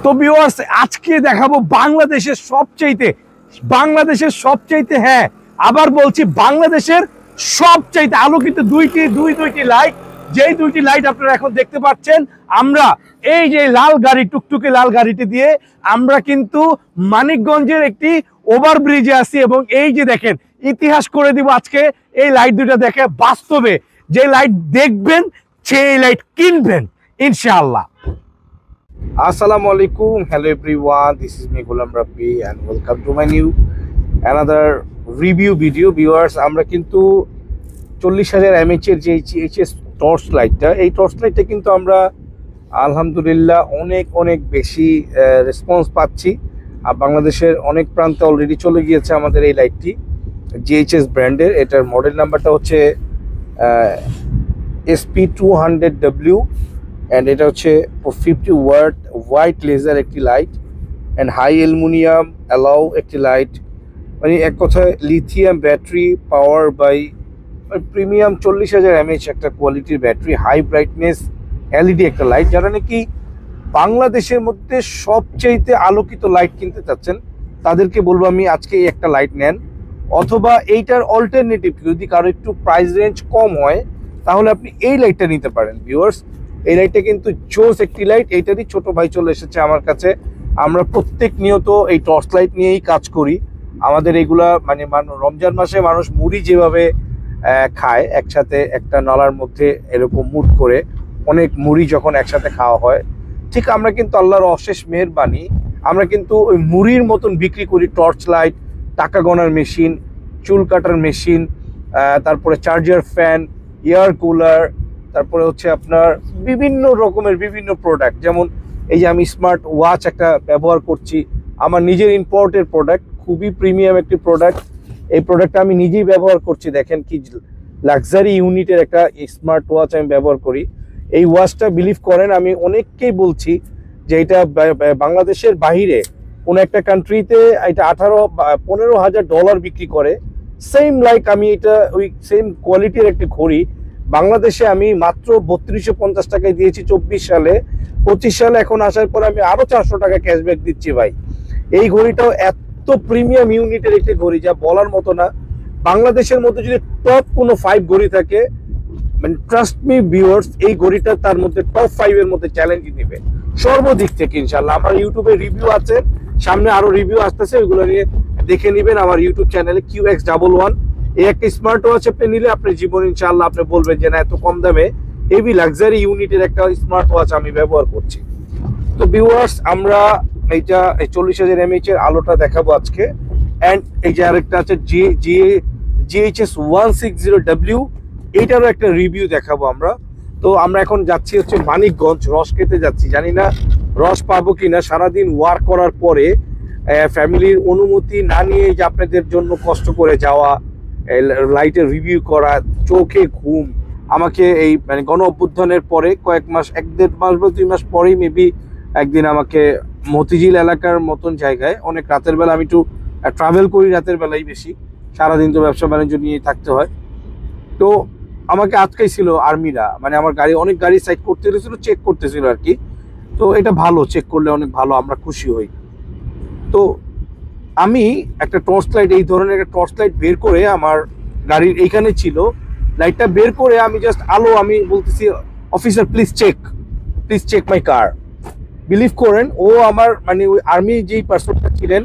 তো ভিউয়ার্স আজকে দেখাবো বাংলাদেশের সবচাইতে হ্যাঁ আবার বলছি বাংলাদেশের সবচাইতে আলোকিত দুইটি লাইট, যেই দুইটি লাইট আপনারা এখন দেখতে পাচ্ছেন। আমরা এই যে লাল গাড়ি টুকটুকে লাল গাড়িটি দিয়ে আমরা কিন্তু মানিকগঞ্জের একটি ওভারব্রিজে আছি এবং এই যে দেখেন ইতিহাস করে দিব আজকে এই লাইট দুইটা দেখে। বাস্তবে যে লাইট দেখবেন সেই লাইট কিনবেন ইনশাআল্লাহ। Assalamu alaikum, hello everyone, this is me Ghulam Rabbi and welcome to my new another review video. Viewers, আমরা কিন্তু 40,000 mAh এর যে HS টর্চ লাইটটা, এই টর্চ লাইটটা কিন্তু আমরা আলহামদুলিল্লাহ অনেক বেশি রেসপন্স পাচ্ছি। আর বাংলাদেশের অনেক প্রান্তে অলরেডি চলে গিয়েছে আমাদের এই লাইটটি, GHS ব্র্যান্ডের। এটার মডেল নাম্বারটা হচ্ছে SP200W and এটা হচ্ছে 50 ওয়াট হোয়াইট লেজার একটি light and high aluminium alloy একটি লাইট, মানে এক কথায় lithium battery power by premium 40,000 mAh একটা কোয়ালিটির ব্যাটারি, হাই ব্রাইটনেস LED একটা লাইট। যারা নাকি বাংলাদেশের মধ্যে সবচেয়ে আলোকিত লাইট কিনতে চাচ্ছেন তাদেরকে বলবো আমি আজকে এই একটা লাইট নেন, অথবা এইটার অল্টারনেটিভ যদি কারো একটু প্রাইস রেঞ্জ কম হয় তাহলে আপনি এই লাইটটা নিতে পারেন। ভিউয়ার্স, এই লাইটটা কিন্তু জোস একটি লাইট। এইটারই ছোট ভাই চলে এসেছে আমার কাছে। আমরা প্রত্যেক নিয়ত এই টর্চ লাইট নিয়েই কাজ করি। আমাদের এগুলা মানে রমজান মাসে মানুষ মুড়ি যেভাবে খায় একসাথে একটা নালার মধ্যে এরকম মুট করে অনেক মুড়ি যখন একসাথে খাওয়া হয়, ঠিক আমরা কিন্তু আল্লাহর অশেষ মেহেরবানি আমরা কিন্তু ওই মুড়ির মতন বিক্রি করি টর্চ লাইট, টাকা গোনার মেশিন, চুল কাটার মেশিন, তারপরে চার্জার ফ্যান, এয়ার কুলার, তারপরে হচ্ছে আপনার বিভিন্ন রকমের বিভিন্ন প্রোডাক্ট। যেমন এই যে আমি স্মার্ট ওয়াচ একটা ব্যবহার করছি, আমার নিজের ইম্পোর্টের প্রোডাক্ট, খুবই প্রিমিয়াম একটি প্রোডাক্ট। এই প্রোডাক্টটা আমি নিজেই ব্যবহার করছি, দেখেন কি লাক্সারি ইউনিটের একটা স্মার্ট ওয়াচ আমি ব্যবহার করি। এই ওয়াচটা বিলিভ করেন আমি অনেককেই বলছি যে এটা বাংলাদেশের বাহিরে কোনো একটা কান্ট্রিতে এটা 15,000 ডলার বিক্রি করে। সেম লাইক আমি এটা ওই সেম কোয়ালিটির একটি ঘড়ি বাংলাদেশে আমি মাত্র 3250 টাকায় দিয়েছি 24 সালে। 25 সালে এখন আসার পর আমি আরো 400 টাকা ক্যাশব্যাক দিচ্ছি ভাই। এই ঘড়িটাও এত প্রিমিয়াম ইউনিটের একটি ঘড়ি যা বলার মতো না। বাংলাদেশের মধ্যে যদি টপ কোনো 5 ঘড়ি থাকে, মানে ট্রাস্ট মি ভিউয়ার্স, এই ঘড়িটা তার মধ্যে টপ 5 এর মধ্যে চ্যালেঞ্জ দিবে সর্বদিক থেকে ইনশাআল্লাহ। আমার ইউটিউবে রিভিউ আছে, সামনে আরো রিভিউ আসতেছে, ওইগুলো নিয়ে দেখে নেবেন আমার ইউটিউব চ্যানেলে QX11। এই একটা স্মার্ট ওয়াচ আপনি নিলে আপনার জীবন ইনশাআল্লাহ আপনি বলবেন যে না এত কম দামে হেভি লাক্সারি ইউনিটের একটা স্মার্ট ওয়াচ আমি ব্যবহার করছি। তো ভিউয়ার্স, আমরা এইটা 40,000 mAh এর আলোটা দেখাবো আজকে। অ্যান্ড এই যে আরেকটা আছে GHS 160W, এইটারও একটা রিভিউ দেখাবো আমরা। তো আমরা এখন যাচ্ছি হচ্ছে মানিকগঞ্জ, রস খেতে যাচ্ছি। জানি না রস পাবো কিনা, সারাদিন ওয়ার্ক করার পরে ফ্যামিলির অনুমতি না নিয়ে যে আপনাদের জন্য কষ্ট করে যাওয়া, লাইটের রিভিউ করা, চোখে ঘুম। আমাকে এই মানে গণ অভ্যুত্থানের পরে কয়েক মাস, 1-1.5 মাস বা 2 মাস পরেই মেবি একদিন আমাকে মতিঝিল এলাকার মতন জায়গায় অনেক রাতের বেলা, আমি একটু ট্রাভেল করি রাতের বেলাই বেশি, সারাদিন তো ব্যবসা বাণিজ্য নিয়ে থাকতে হয়। তো আমাকে আটকাইছিল আর্মিরা, মানে আমার গাড়ি অনেক গাড়ি সাইড করতে গেছিল, চেক করতেছিল আর কি। তো এটা ভালো, চেক করলে অনেক ভালো, আমরা খুশি হই। তো আমি একটা টর্চ লাইট, এই ধরনের একটা টর্চ লাইট বের করে আমার গাড়ির এইখানে ছিল, লাইটটা বের করে আমি জাস্ট আলো, আমি বলতেছি officer please check my car. Believe করেন ও আমার মানে ওই আর্মি যেই পার্সনটা ছিলেন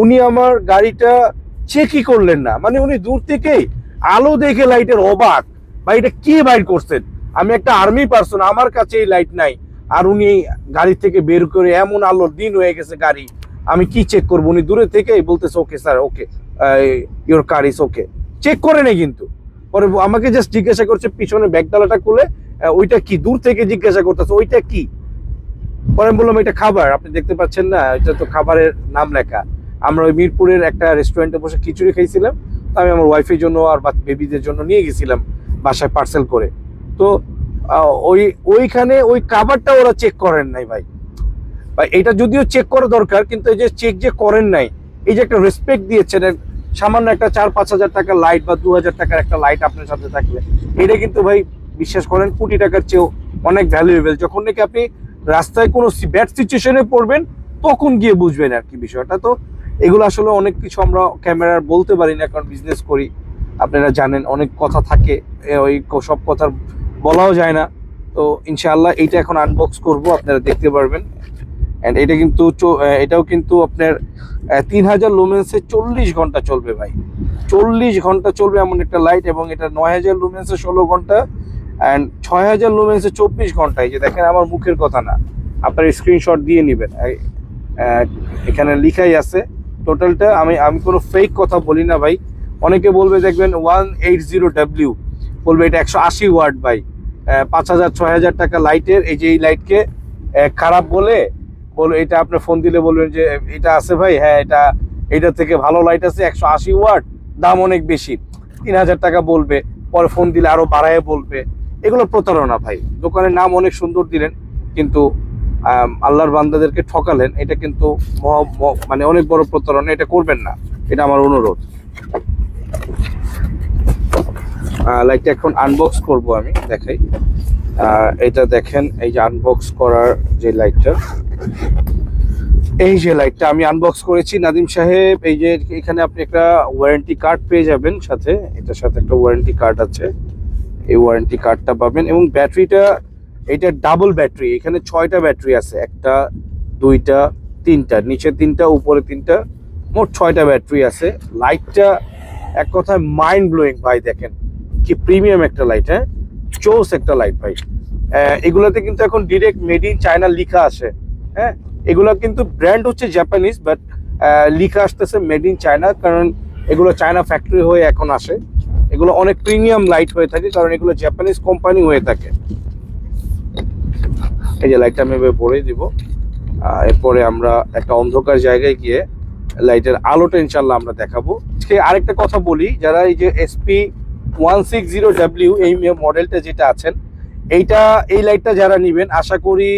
উনি আমার গাড়িটা চেকই করলেন না, মানে উনি দূর থেকেই আলো দেখে লাইটের অবাক, বা এটা কি বাইর করছেন। আমি একটা আর্মি পার্সন, আমার কাছে এই লাইট নাই, আর উনি গাড়ি থেকে বের করে এমন আলোর দিন হয়ে গেছে গাড়ি, আমি কি চেক করবো। উনি দূরে থেকেই বলতেছে okay sir, okay your car is okay, check করে নেই। কিন্তু পরে আমাকে জাস্ট জিজ্ঞাসা করছে পিছনে ব্যাগডালাটা খুলে, ওইটা কি, দূর থেকে জিজ্ঞাসা করতেছে ওইটা কি। পরে আমি বললাম এটা খাবার, আপনি দেখতে পাচ্ছেন না, এটা তো খাবারের নাম লেখা। আমরা ওই মিরপুরের একটা রেস্টুরেন্টে বসে খিচুড়ি খাইছিলাম, তো আমি আমার ওয়াইফের জন্য আর বেবিদের জন্য নিয়ে গেছিলাম বাসায় পার্সেল করে। তো ওইখানে ওই খাবারটা ওরা চেক করেন নাই ভাই। এটা যদিও চেক করা দরকার, কিন্তু এই যে চেক যে করেন নাই, এই যে একটা রেসপেক্ট দিয়েছেন, সামান্য একটা 4-5 হাজার টাকার লাইট বা 2,000 টাকার একটা লাইট আপনার সাথে থাকলে, এটা কিন্তু ভাই বিশ্বাস করেন কোটি টাকার চেয়েও অনেক ভ্যালুয়েবল। যখন নাকি আপনি রাস্তায় কোনো ব্যাড সিচুয়েশনে পড়বেন তখন গিয়ে বুঝবেন আর কি বিষয়টা। তো এগুলো আসলে অনেক কিছু আমরা ক্যামেরার বলতে পারি না, কারণ বিজনেস করি, আপনারা জানেন অনেক কথা থাকে, ওই সব কথা বলাও যায় না। তো ইনশাআল্লাহ এইটা এখন আনবক্স করব, আপনারা দেখতে পারবেন। অ্যান্ড এটা কিন্তু এটাও কিন্তু আপনার 3000 লুমেন্সে 40 ঘন্টা চলবে ভাই, 40 ঘন্টা চলবে এমন একটা লাইট। এবং এটা 9000 লুমেন্সে 16 ঘন্টা অ্যান্ড 6000 লুমেন্সে 24 ঘন্টা। এই যে দেখেন, আমার মুখের কথা না, আপনার স্ক্রিনশট দিয়ে নেবেন, এখানে লিখাই আছে টোটালটা। আমি কোনো ফেক কথা বলি না ভাই। অনেকে বলবে, দেখবেন 180W বলবে এটা 180 ওয়াট ভাই, 5000 6000 টাকা লাইটের, এই যে এই লাইটকে খারাপ বলে এটা আপনার ফোন দিলে বলবেন যে এটা আছে ভাই, হ্যাঁ এটা থেকে ভালো লাইট আছে 180 ওয়াট, দাম অনেক বেশি, 3000 টাকা বলবে, পরে ফোন দিলে আরো বাড়ায় বলবে। এগুলো প্রতারণা ভাই। দোকানের নাম অনেক সুন্দর দিলেন, কিন্তু আল্লাহর বান্দাদেরকে ঠকালেন, এটা কিন্তু মানে অনেক বড় প্রতারণা। এটা করবেন না, এটা আমার অনুরোধ। লাইটটা এখন আনবক্স করব, আমি দেখাই। এটা দেখেন, এই যে আনবক্স করার যে লাইটটা, এই যে লাইটটা আমি আনবক্স করেছি নাদিম সাহেব। এই যে এখানে আপনি একটা ওয়ারেন্টি কার্ড পেয়ে যাবেন সাথে, এটার সাথে একটা ওয়ারেন্টি কার্ড আছে, এই ওয়ারেন্টি কার্ডটা পাবেন। এবং ব্যাটারিটা, এটা ডাবল ব্যাটারি, এখানে 6টা ব্যাটারি আছে, 1টা 2টা 3টা, নিচে 3টা উপরে 3টা, মোট 6টা ব্যাটারি আছে। লাইটটা এক কথায় মাইন্ড ব্লোয়িং ভাই, দেখেন কি প্রিমিয়াম একটা লাইট, হ্যাঁ চোস একটা লাইট ভাই। এগুলাতে কিন্তু এখন ডিরেক্ট মেড ইন চায়না লেখা আসে, হ্যাঁ এগুলা কিন্তু ব্র্যান্ড হচ্ছে জাপানিজ, বাট লেখা আসতেছে মেড ইন চায়না, কারণ এগুলো চায়না ফ্যাক্টরি হয়ে এখন আসে। এগুলো অনেক প্রিমিয়াম লাইট হয়ে থাকে, কারণ এগুলো জাপানিজ কোম্পানি হয়ে থাকে। এই যে লাইটটা আমি এভাবে ভরে দিব, এরপরে আমরা একটা অন্ধকার জায়গায় গিয়ে লাইটের আলোটা ইনশাল্লাহ আমরা দেখাবো। আরেকটা কথা বলি, যারা এই যে SP160W এই মডেলটা যেটা আছেন, এই লাইটটা যারা নেবেন, আশা করি,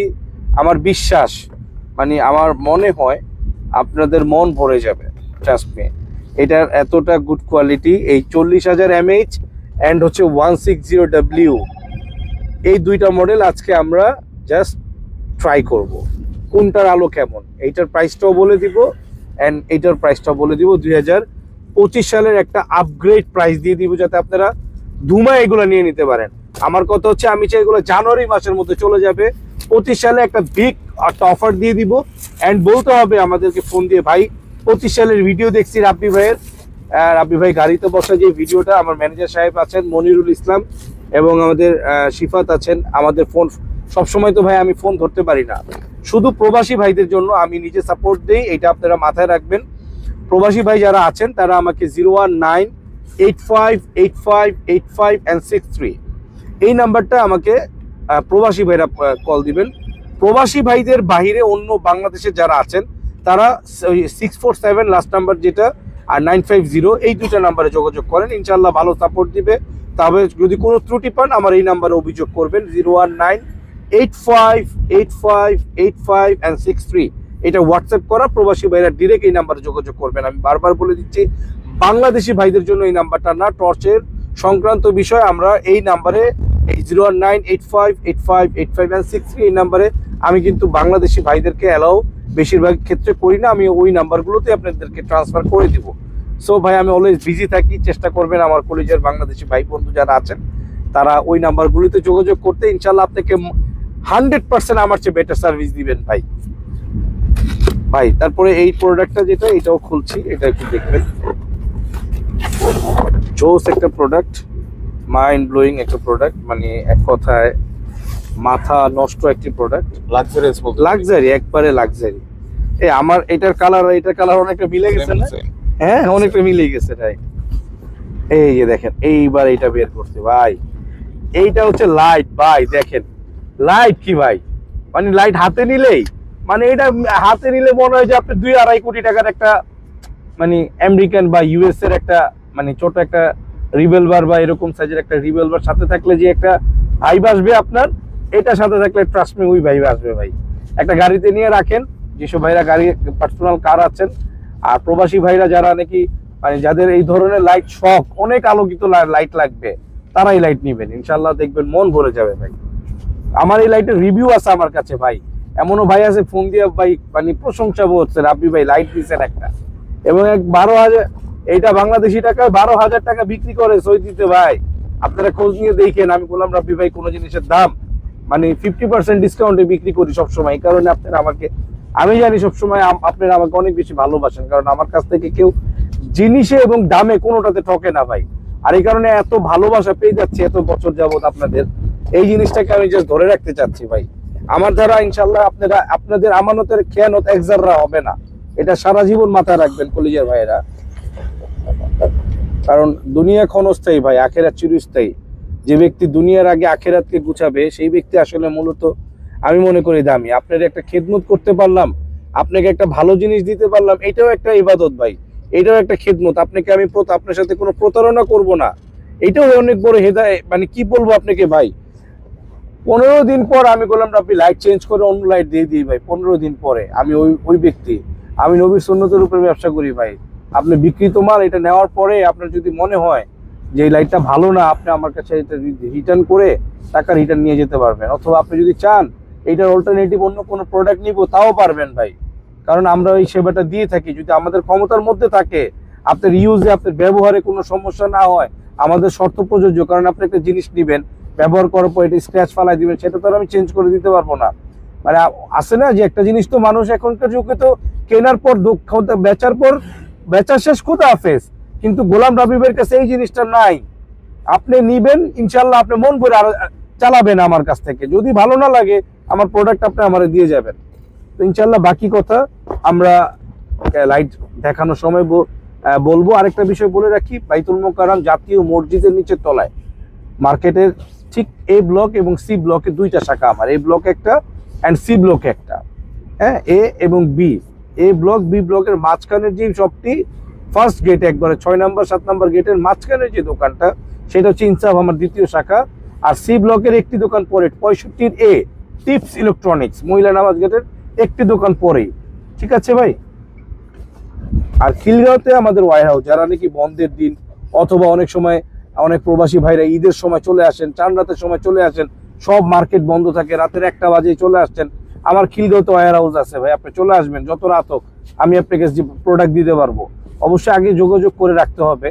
আমার বিশ্বাস, মানে আমার মনে হয় আপনাদের মন ভরে যাবে, ট্রাস্ট মি। এটার এতটা গুড কোয়ালিটি, এই 40000 mAh অ্যান্ড হচ্ছে 160W, এই দুইটা মডেল আজকে আমরা জাস্ট ট্রাই করব কোনটার আলো কেমন। এইটার প্রাইসটাও বলে দিব অ্যান্ড এইটার প্রাইসটাও বলে দিব। 2025 সালের একটা আপগ্রেড প্রাইস দিয়ে দিব, যাতে আপনারা ধুমায় এগুলো নিয়ে নিতে পারেন। আমার কথা হচ্ছে, আমি চাই এগুলো জানুয়ারি মাসের মধ্যে চলে যাবে। 25 সালে একটা বিগ একটা অফার দিয়ে দিব, অ্যান্ড বলতে হবে আমাদেরকে ফোন দিয়ে, ভাই 25 সালের ভিডিও দেখছি রাব্বি ভাইয়ের, রাব্বি ভাই গাড়িতে বসা যে ভিডিওটা, আমার ম্যানেজার সাহেব আছেন মনিরুল ইসলাম এবং আমাদের শিফাত আছেন। আমাদের ফোন সবসময় তো ভাই আমি ফোন ধরতে পারি না, শুধু প্রবাসী ভাইদের জন্য আমি নিজে সাপোর্ট দিই, এটা আপনারা মাথায় রাখবেন। প্রবাসী ভাই যারা আছেন তারা আমাকে 01985858563 এই নাম্বারটা আমাকে প্রবাসী ভাইরা কল দিবেন। প্রবাসী ভাইদের বাহিরে অন্য বাংলাদেশে যারা আছেন তারা 647 লাস্ট নাম্বার যেটা, আর 950 এই দুটো নাম্বারে যোগাযোগ করেন, ইনশাল্লাহ ভালো সাপোর্ট দিবে। তবে যদি কোনো ত্রুটি পান, আমার এই নাম্বারে অভিযোগ করবেন, 01985858563। এটা হোয়াটসঅ্যাপ করা, প্রবাসী ভাইরা ডিরেক্ট এই নাম্বারে যোগাযোগ করবেন। আমি বারবার বলে দিচ্ছি, বাংলাদেশি ভাইদের জন্য এই নাম্বারটা না, টর্চের সংক্রান্ত বিষয় আমরা এই নাম্বারে, এই 01985858563 এই নাম্বারে আমি কিন্তু বাংলাদেশি ভাইদেরকে অ্যালাউ বেশিরভাগ ক্ষেত্রে করি না, আমি ওই নাম্বারগুলোতে আপনাদেরকে ট্রান্সফার করে দিব। সো ভাই আমি অলওয়েজ বিজি থাকি, চেষ্টা করবেন আমার কলেজের বাংলাদেশি ভাই বন্ধু যারা আছেন তারা ওই নাম্বারগুলোতে যোগাযোগ করতে, ইনশাল্লাহ আপনাকে 100% আমার চেয়ে বেটার সার্ভিস দিবেন ভাই। তারপরে এই প্রোডাক্টটা যেটা, এটাও খুলছি, এটা একটু দেখবেন। জোস একটা প্রোডাক্ট, মাইন্ড ব্লোয়িং একটা প্রোডাক্ট, মানে এক কথায় মাথা নষ্ট একটি প্রোডাক্ট, লাক্সারি, একবারে লাক্সারি। আমার এটার কালার অনেকটা মিলে গেছে না? হ্যাঁ অনেকটা মিলে গেছে তাই। এই যে দেখেন, এইবার এটা বের করতে ভাই, এইটা হচ্ছে লাইট ভাই, দেখেন লাইট কি ভাই, মানে লাইট হাতে নিলেই, মানে এটা হাতে নিলে মনে হয় যে আপনি 2-2.5 কোটি টাকার একটা, মানে আমেরিকান বা ইউএস এর একটা, মানে ছোট একটা রিভলভার বা এরকম সাইজের একটা রিভলভার সাথে থাকলে যে একটা ভাইব আসবে আপনার, এটার সাথে থাকলে ট্রাস্ট মি ওই ভাইব আসবে ভাই। একটা গাড়িতে নিয়ে রাখেন, যেসব ভাইরা গাড়ি পার্সোনাল কার আছেন, আর প্রবাসী ভাইরা যারা নাকি, মানে যাদের এই ধরনের লাইট শখ, অনেক আলোকিত লাইট লাগবে, তারা এই লাইট নেবেন, ইনশাল্লাহ দেখবেন মন ভরে যাবে ভাই। আমার এই লাইটের রিভিউ আছে আমার কাছে ভাই, এমনও ভাই আছে ফোন দিয়ে ভাই মানে প্রশংসা বলছে রাব্বি ভাই লাইট দিচ্ছেন একটা, এবং 12,000 এইটা বাংলাদেশি টাকায় 12,000 টাকা বিক্রি করে সৌদিতে ভাই। আপনারা খোঁজ নিয়ে দেখেন। আমি বললাম রাব্বি ভাই কোনো জিনিসের দাম মানে 50% ডিসকাউন্টে বিক্রি করি সবসময়, এই কারণে আপনারা আমাকে, আমি জানি সবসময় আপনারা আমাকে অনেক বেশি ভালোবাসেন, কারণ আমার কাছ থেকে কেউ জিনিসে এবং দামে কোনোটাতে ঠকে না ভাই। আর এই কারণে এত ভালোবাসা পেয়ে যাচ্ছে এত বছর যাবত আপনাদের, এই জিনিসটাকে আমি জাস্ট ধরে রাখতে চাচ্ছি ভাই। আমার দ্বারা ইনশাল্লাহ আপনাদের আমানতের খেয়ানত এক জাররা হবে না, এটা সারা জীবন মাথায় রাখবেন কলিজার ভাইরা। কারণ দুনিয়া ক্ষণস্থায়ী ভাই, আখেরাত চিরস্থায়ী। যে ব্যক্তি দুনিয়ার আগে আখেরাতকে গুছাবে সেই ব্যক্তি আসলে মূলত আমি মনে করি দামি। আপনার একটা খেদমত করতে পারলাম, আপনাকে একটা ভালো জিনিস দিতে পারলাম, এটাও একটা ইবাদত ভাই, এটাও একটা খেদমত। আপনাকে আমি আপনার সাথে কোনো প্রতারণা করব না, এটাও অনেক বড় হেদায়েত। মানে কি বলবো আপনাকে ভাই, 15 দিন পর আমি বললাম আপনি লাইট চেঞ্জ করে অন্য লাইট দিয়ে দিই ভাই। 15 দিন পরে আমি ওই ব্যক্তি, আমি নবীর সুন্নতের উপরে ব্যবসা করি ভাই। আপনি বিক্রিত মাল এটা নেওয়ার পরে আপনার যদি মনে হয় যে এই লাইটটা ভালো না, আপনি আমার কাছে এটা রিটার্ন করে টাকা রিটার্ন নিয়ে যেতে পারবেন, অথবা আপনি যদি চান এইটার অল্টারনেটিভ অন্য কোনো প্রোডাক্ট নিব তাও পারবেন ভাই। কারণ আমরা এই সেবাটা দিয়ে থাকি, যদি আমাদের ক্ষমতার মধ্যে থাকে, আপনার ইউজে আপনার ব্যবহারে কোনো সমস্যা না হয়, আমাদের শর্ত প্রযোজ্য। কারণ আপনি একটা জিনিস নেবেন, ব্যবহার করার পর এটা স্ক্র্যাচ ফালাই দিবেন, সেটা তো আর আমি চেঞ্জ করে দিতে পারবো না। মানে আসে না যে একটা জিনিস তো মানুষ এখনকার যুগে তো কেনার পর বেচার পর বেচা শেষ খোদা হাফেজ, কিন্তু গোলাম রাব্বিবের কাছে এই জিনিসটা নাই। আপনি নিবেন ইনশাল্লাহ, আপনি মন ভরে আর চালাবেন আমার কাছ থেকে। যদি ভালো না লাগে আমার প্রোডাক্ট আপনি আমার দিয়ে যাবেন। তো ইনশাল্লাহ বাকি কথা আমরা লাইট দেখানোর সময় বলবো। আরেকটা বিষয় বলে রাখি, বাইতুল মোকাররম জাতীয় মসজিদের নিচের তলায় মার্কেটের ঠিক এ ব্লক এবং সি ব্লকে দুইটা শাখা আমার, এ ব্লক একটা অ্যান্ড সি ব্লক একটা। হ্যাঁ, এ এবং বি, এ ব্লক বি ব্লকের মাঝখানের যে শপটি, ফার্স্ট গেট একবারে 6 নম্বর 7 নম্বর গেটের মাঝখানের যে দোকানটা, সেটা হচ্ছে ইনসাফ আমার দ্বিতীয় শাখা। আর সি ব্লকের একটি দোকান পরে 65 এ টিপস ইলেকট্রনিক্স মহিলা নামাজ গেটের একটি দোকান পরেই। ঠিক আছে ভাই। আর খিলগাঁওতে আমাদের ওয়্যার হাউস, যারা নাকি বন্ধের দিন অথবা অনেক সময় অনেক প্রবাসী ভাইরা ঈদের সময় চলে আসেন, চান রাতের সময় চলে আসেন, সব মার্কেট বন্ধ থাকে, রাতের 1টা বাজে চলে আসছেন, আমার খিলগাঁওতে ওয়্যার হাউস আছে ভাই। আপনি চলে আসবেন, যত রাত হোক আমি আপনাকে প্রোডাক্ট দিতে পারবো। অবশ্যই আগে যোগাযোগ করে রাখতে হবে।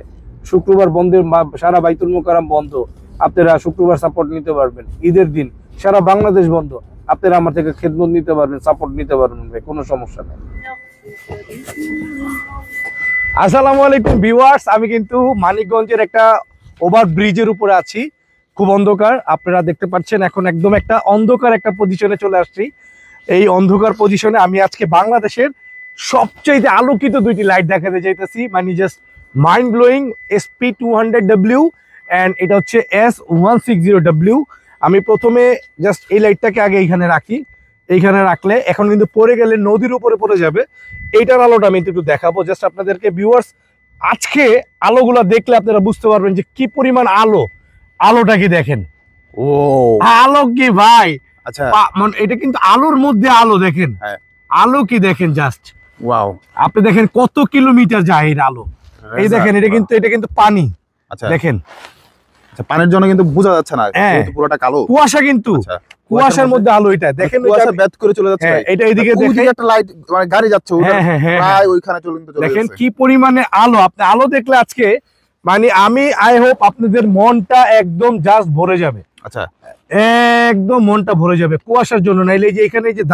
শুক্রবার বন্ধের, সারা বাইতুল মোকাররম বন্ধ, আপনারা শুক্রবার সাপোর্ট নিতে পারবেন। ঈদের দিন সারা বাংলাদেশ বন্ধ, আপনারা আমার থেকে খেদমত নিতে পারবেন, সাপোর্ট নিতে পারবেন ভাই, কোনো সমস্যা নেই। আসসালামু আলাইকুম ভিউয়ার্স, আমি কিন্তু মানিকগঞ্জের একটা ওভার ব্রিজের উপরে আছি, খুব অন্ধকার। আপনারা দেখতে পাচ্ছেন এখন একদম একটা অন্ধকার একটা পজিশনে চলে আসছি। এই অন্ধকার পজিশনে আমি আজকে বাংলাদেশের সবচেয়ে আলোকিত দুইটি লাইট দেখাতে চাইতেছি, মানে just mind blowing. SP200W and এটা হচ্ছে S160W। আমি প্রথমে জাস্ট এই লাইটটাকে আগে এইখানে রাখি, এইখানে রাখলে এখন কিন্তু পড়ে গেলে নদীর উপরে পড়ে যাবে। এইটার আলোটা আমি একটু দেখাবো জাস্ট আপনাদেরকে ভিউয়ার্স। আজকে আলোগুলা দেখলে আপনারা বুঝতে পারবেন যে কি পরিমাণ আলো, আলোটা কি দেখেন, ও আলো কি ভাই। আচ্ছা, মানে এটা কিন্তু আলোর মধ্যে আলো, দেখেন হ্যাঁ, আলো কি দেখেন জাস্ট, ওয়াও। আপনি দেখেন কত কিলোমিটার যায় এর আলো। এই দেখেন এটা কিন্তু পানি, আচ্ছা দেখেন আচ্ছা, পানির জন্য কিন্তু বোঝা যাচ্ছে না, হ্যাঁ। যেহেতু পুরোটা কালো। কুয়াশা, কিন্তু আচ্ছা, কুয়াশার মধ্যে আলো, এটা দেখেন কুয়াশা ব্যাত করে চলে যাচ্ছে। হ্যাঁ, ভাই। এটা এদিকে ওই দেখেন, দিকে একটা লাইট মানে গাড়ি যাচ্ছে, ওটা হ্যাঁ, হ্যাঁ, প্রায় ওইখানে চলে দেখেন যাচ্ছে। কি পরিমাণে আলো। আপনি আলো দেখলে আজকে মানে আমি আই হোপ আপনাদের মনটা একদম জাস্ট ভরে যাবে, আচ্ছা, একদম মনটা ভরে যাবে কুয়াশার জন্য। নাইলে যে এখানে যে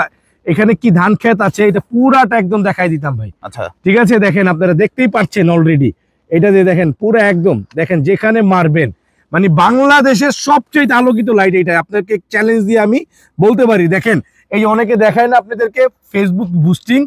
এখানে কি ধান ক্ষেত আছে, এটা পুরাটা একদম দেখাই দিতাম ভাই। আচ্ছা, ঠিক আছে, দেখেন আপনারা দেখতেই পাচ্ছেন অলরেডি, এটা দিয়ে দেখেন পুরা একদম, দেখেন যেখানে মারবেন মানে বাংলাদেশের সবচেয়ে আলোকিত লাইট এটা। আপনাকে চ্যালেঞ্জ দিয়ে আমি বলতে পারি, দেখেন এই যে অনেকে দেখায় না আপনাদেরকে ফেসবুক বুস্টিং,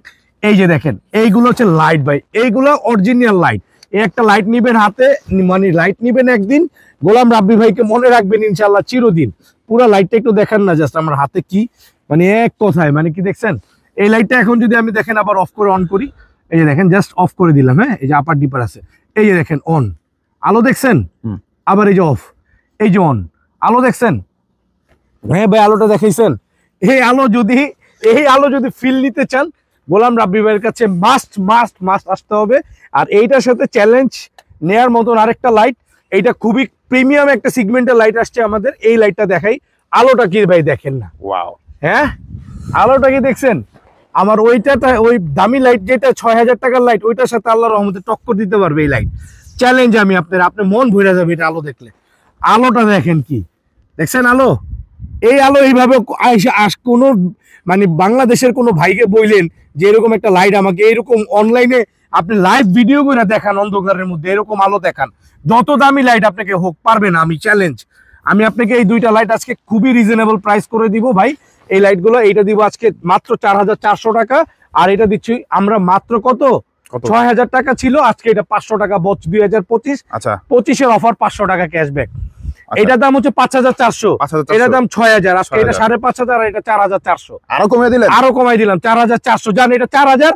এই যে দেখেন এইগুলো হচ্ছে লাইট ভাই, এইগুলো অরিজিনাল লাইট। এই একটা লাইট নিবেন হাতে, মানে লাইট নিবেন একদিন, গোলাম রাব্বি ভাইকে মনে রাখবেন ইনশাল্লাহ চিরদিন। পুরো লাইটটা একটু দেখেন না জাস্ট আমার হাতে কি, মানে এক কথায় মানে কি দেখছেন। এই লাইটটা এখন যদি আমি দেখেন আবার অফ করে অন করি, এই যে দেখেন জাস্ট অফ করে দিলাম, হ্যাঁ, এই যে আপার ডিপার আছে, এই যে দেখেন অন আলো দেখছেন, আবার এই যে অফ, এই যে অন আলো দেখছেন। হ্যাঁ ভাই, আলোটা দেখাইছেন। এই আলো যদি ফিল নিতে চান, গোলাম রাব্বি ভাইয়ের কাছে মাস্ট মাস্ট মাস্ট আসতে হবে। আর এইটার সাথে চ্যালেঞ্জ নেয়ার মতন আরেকটা লাইট, এইটা খুবই প্রিমিয়াম একটা সিগমেন্টের লাইট আসছে আমাদের। এই লাইটটা দেখাই, আলোটা কি ভাই দেখেন না, ওয়াও। হ্যাঁ আলোটা কি দেখছেন? আমার ওইটাটা ওই দামি লাইট যেটা 6000 টাকার লাইট ওইটার সাথে আল্লাহর রহমতে টক্কর দিতে পারবে এই লাইট। চ্যালেঞ্জ আমি আপনার মন ভরে যাবে এটা আলো দেখলে। আলোটা দেখেন কি দেখছেন আলো, এই আলো এইভাবে কোনো মানে বাংলাদেশের কোনো ভাইকে বললেন যে এরকম একটা লাইট আমাকে এরকম অনলাইনে আপনি লাইভ ভিডিও করে দেখান, অন্ধকারের মধ্যে এরকম আলো দেখান, যত দামি লাইট আপনাকে হোক পারবে না। আমি চ্যালেঞ্জ, আমি আপনাকে এই দুইটা লাইট আজকে খুবই রিজনেবল প্রাইস করে দিব ভাই। এই লাইটগুলো এইটা দিব আজকে মাত্র 4400 টাকা, আর এটা দিচ্ছি আমরা মাত্র কত 6000 টাকা ছিল, আজকে এটা 500 টাকা 2025। আচ্ছা 25-এর অফার 500 টাকা ক্যাশব্যাক। এটার দাম হচ্ছে 5400, এটার দাম 6000, আজকে এটা 5500 আর এটা 4400। আরো কমিয়ে দিলেন? আরো কমাই দিলাম 4400, জান এটা 4000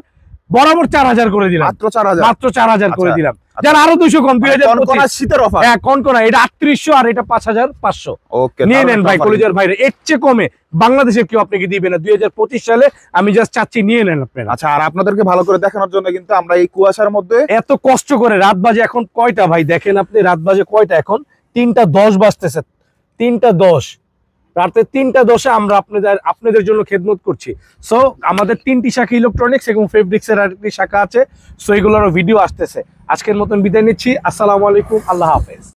বরাবর 4000 করে দিলাম, মাত্র 4000, মাত্র 4000 করে দিলাম। যার আরো 200 কম 2025 শীতের অফার। হ্যাঁ কনকনা, এটা 3800 আর এটা 5500। ওকে নিয়ে নেন ভাই কলেজের ভাইরে, এর চেয়ে কমে বাংলাদেশের কেউ আপনাকে দিবে না 2025 সালে। আমি জাস্ট চাচ্ছি নিয়ে নেন আপনারা। আচ্ছা, আর আপনাদেরকে ভালো করে দেখানোর জন্য কিন্তু আমরা এই কুয়াশার মধ্যে এত কষ্ট করে রাত বাজে এখন কয়টা ভাই দেখেন আপনি, রাত বাজে কয়টা এখন 3টা 10 বাজতেছে, 3টা 10 রাতে 3টা 10-এ আমরা আপনাদের জন্য খেদমত করছি। সো আমাদের 3টি শাখা ইলেকট্রনিক্স এবং ফেব্রিক্সের আরেকটি শাখা আছে, সো এগুলোর ভিডিও আসতেছে। আজকের মতন বিদায় নিচ্ছি, আসসালামু আলাইকুম, আল্লাহ হাফেজ।